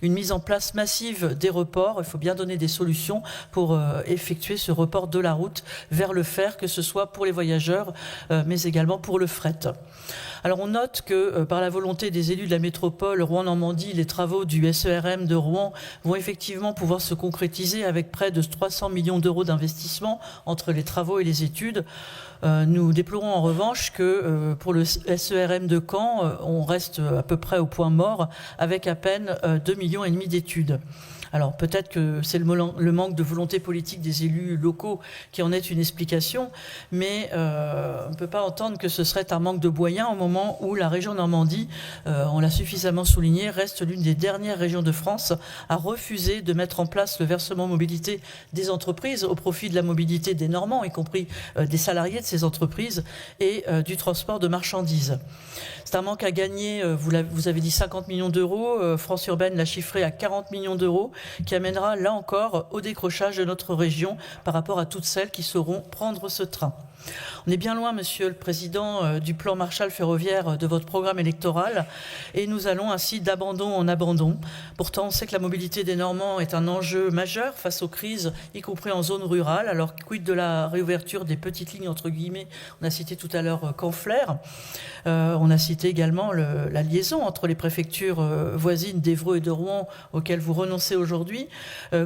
une mise en place massive des reports. Il faut bien donner des solutions pour effectuer ce report de la route vers le fer, que ce soit pour les voyageurs, mais également pour le fret. Alors on note que par la volonté des élus de la métropole Rouen-Normandie, les travaux du SERM de Rouen vont effectivement pouvoir se concrétiser avec près de 300 millions d'euros d'investissement entre les travaux et les études. Nous déplorons en revanche que pour le SERM de Caen, on reste à peu près au point mort avec à peine 2,5 millions d'études. Alors peut-être que c'est le manque de volonté politique des élus locaux qui en est une explication, mais on ne peut pas entendre que ce serait un manque de moyens au moment où la région Normandie, on l'a suffisamment souligné, reste l'une des dernières régions de France à refuser de mettre en place le versement mobilité des entreprises au profit de la mobilité des Normands, y compris des salariés de ces entreprises et du transport de marchandises. C'est un manque à gagner, vous avez dit 50 millions d'euros, France Urbaine l'a chiffré à 40 millions d'euros, qui amènera là encore au décrochage de notre région par rapport à toutes celles qui sauront prendre ce train. On est bien loin, Monsieur le Président, du plan Marshall ferroviaire de votre programme électoral et nous allons ainsi d'abandon en abandon. Pourtant, on sait que la mobilité des Normands est un enjeu majeur face aux crises, y compris en zone rurale. Alors, quid de la réouverture des petites lignes, entre guillemets? On a cité tout à l'heure Canflair. On a cité également la liaison entre les préfectures voisines d'Évreux et de Rouen auxquelles vous renoncez aujourd'hui.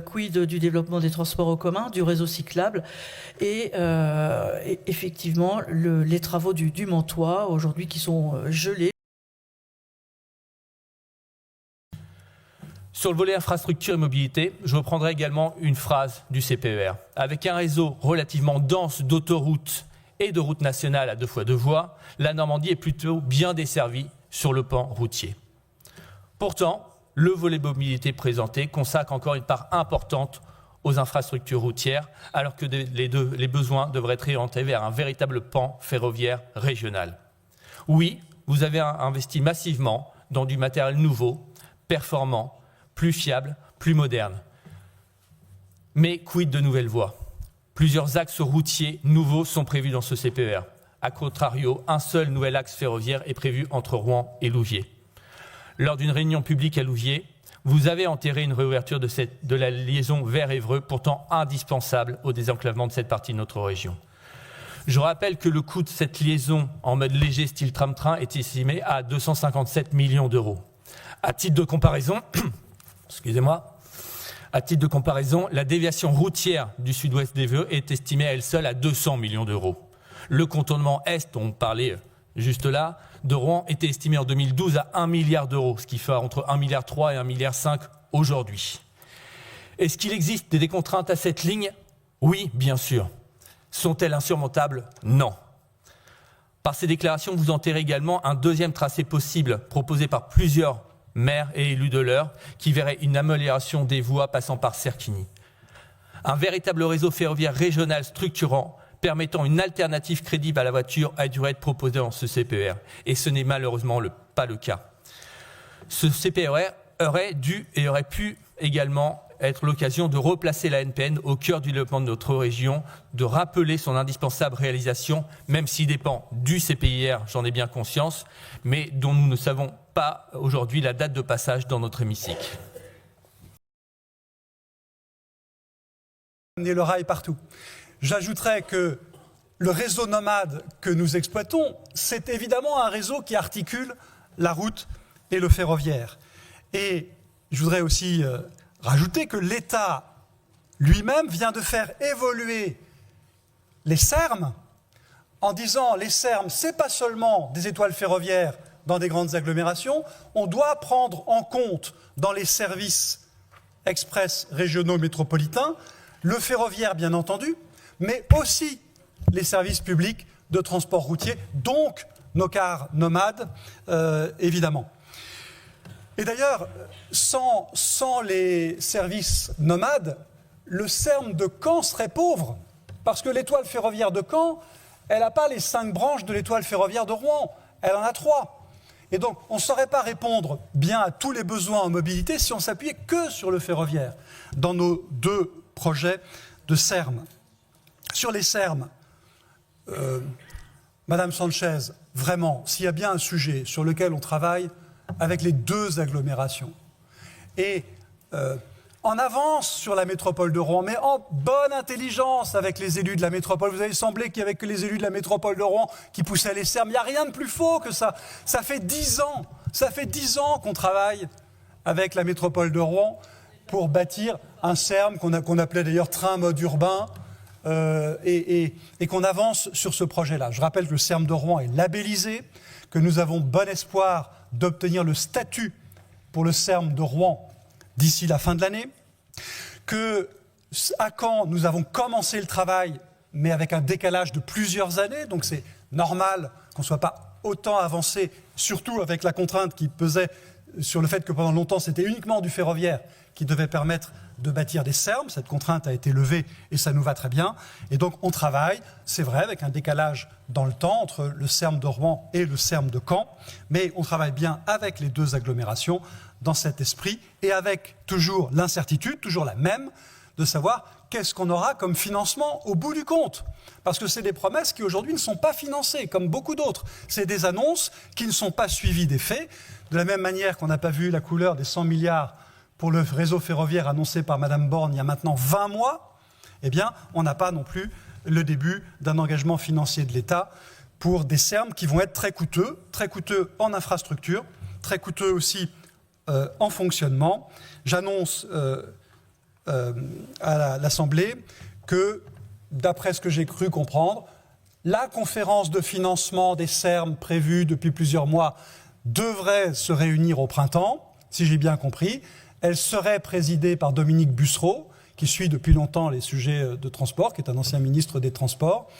Quid du développement des transports en commun, du réseau cyclable et effectivement les travaux du Mantois aujourd'hui qui sont gelés. Sur le volet infrastructure et mobilité, je reprendrai également une phrase du CPER. Avec un réseau relativement dense d'autoroutes et de routes nationales à 2 fois 2 voies, la Normandie est plutôt bien desservie sur le pan routier. Pourtant, le volet mobilité présenté consacre encore une part importante aux infrastructures routières, alors que les besoins devraient être orientés vers un véritable pan ferroviaire régional. Oui, vous avez investi massivement dans du matériel nouveau, performant, plus fiable, plus moderne. Mais quid de nouvelles voies? Plusieurs axes routiers nouveaux sont prévus dans ce CPER. A contrario, un seul nouvel axe ferroviaire est prévu entre Rouen et Louviers. Lors d'une réunion publique à Louviers, vous avez enterré une réouverture de la liaison vers Évreux, pourtant indispensable au désenclavement de cette partie de notre région. Je rappelle que le coût de cette liaison en mode léger style tram-train est estimé à 257 millions d'euros. À titre de comparaison, la déviation routière du sud-ouest d'Évreux est estimée à elle seule à 200 millions d'euros. Le contournement est, dont on parlait juste là, de Rouen était estimé en 2012 à 1 milliard d'euros, ce qui fait entre 1,3 milliard et 1,5 milliard aujourd'hui. Est-ce qu'il existe des contraintes à cette ligne? Oui, bien sûr. Sont-elles insurmontables? Non. Par ces déclarations, vous enterrez également un deuxième tracé possible, proposé par plusieurs maires et élus de l'Eure, qui verrait une amélioration des voies passant par Serquigny. Un véritable réseau ferroviaire régional structurant, permettant une alternative crédible à la voiture a dû être proposé dans ce CPER. Et ce n'est malheureusement pas le cas. Ce CPER aurait dû et aurait pu également être l'occasion de replacer la NPN au cœur du développement de notre région, de rappeler son indispensable réalisation, même s'il dépend du CPIR, j'en ai bien conscience, mais dont nous ne savons pas aujourd'hui la date de passage dans notre hémicycle. Amener le rail partout. J'ajouterais que le réseau nomade que nous exploitons, c'est évidemment un réseau qui articule la route et le ferroviaire. Et je voudrais aussi rajouter que l'État lui-même vient de faire évoluer les SERM en disant les SERM, ce n'est pas seulement des étoiles ferroviaires dans des grandes agglomérations, on doit prendre en compte dans les services express régionaux métropolitains le ferroviaire bien entendu, mais aussi les services publics de transport routier, donc nos cars nomades, évidemment. Et d'ailleurs, sans les services nomades, le SERM de Caen serait pauvre, parce que l'étoile ferroviaire de Caen, elle n'a pas les 5 branches de l'étoile ferroviaire de Rouen, elle en a 3. Et donc, on ne saurait pas répondre bien à tous les besoins en mobilité si on s'appuyait que sur le ferroviaire, dans nos 2 projets de SERM. Sur les SERM, Madame Sanchez, vraiment, s'il y a bien un sujet sur lequel on travaille avec les 2 agglomérations, et en avance sur la métropole de Rouen, mais en bonne intelligence avec les élus de la métropole. Vous avez semblé qu'il n'y avait que les élus de la métropole de Rouen qui poussaient les sermes. Il n'y a rien de plus faux que ça. Ça fait 10 ans qu'on travaille avec la métropole de Rouen pour bâtir un serme qu'on appelait d'ailleurs train mode urbain, et qu'on avance sur ce projet-là. Je rappelle que le serme de Rouen est labellisé, que nous avons bon espoir d'obtenir le statut pour le serme de Rouen d'ici la fin de l'année, qu'à Caen, nous avons commencé le travail, mais avec un décalage de plusieurs années, donc c'est normal qu'on ne soit pas autant avancé, surtout avec la contrainte qui pesait sur le fait que pendant longtemps, c'était uniquement du ferroviaire qui devait permettre de bâtir des sermes. Cette contrainte a été levée et ça nous va très bien. Et donc on travaille, c'est vrai, avec un décalage dans le temps entre le serme de Rouen et le serme de Caen, mais on travaille bien avec les deux agglomérations dans cet esprit et avec toujours l'incertitude, toujours la même, de savoir qu'est-ce qu'on aura comme financement au bout du compte. Parce que c'est des promesses qui aujourd'hui ne sont pas financées, comme beaucoup d'autres. C'est des annonces qui ne sont pas suivies des faits. De la même manière qu'on n'a pas vu la couleur des 100 milliards pour le réseau ferroviaire annoncé par Mme Borne il y a maintenant 20 mois, eh bien, on n'a pas non plus le début d'un engagement financier de l'État pour des sermes qui vont être très coûteux en infrastructure, très coûteux aussi en fonctionnement. J'annonce à l'Assemblée que, d'après ce que j'ai cru comprendre, la conférence de financement des sermes prévue depuis plusieurs mois devrait se réunir au printemps, si j'ai bien compris. Elle serait présidée par Dominique Bussereau, qui suit depuis longtemps les sujets de transport, qui est un ancien ministre des Transports,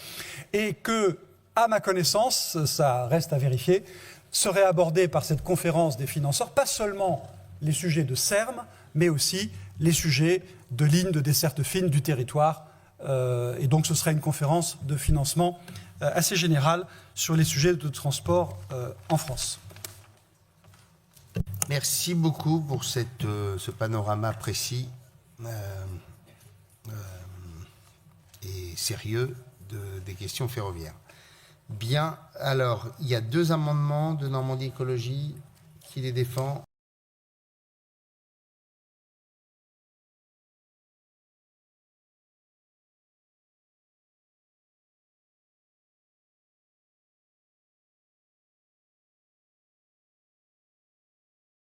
et que, à ma connaissance, ça reste à vérifier, serait abordé par cette conférence des financeurs, pas seulement les sujets de serme, mais aussi les sujets de lignes de desserte fine du territoire. Et donc ce serait une conférence de financement assez générale sur les sujets de transport en France. Merci beaucoup pour ce panorama précis et sérieux des questions ferroviaires. Bien, alors, il y a 2 amendements de Normandie Écologie. Qui les défend?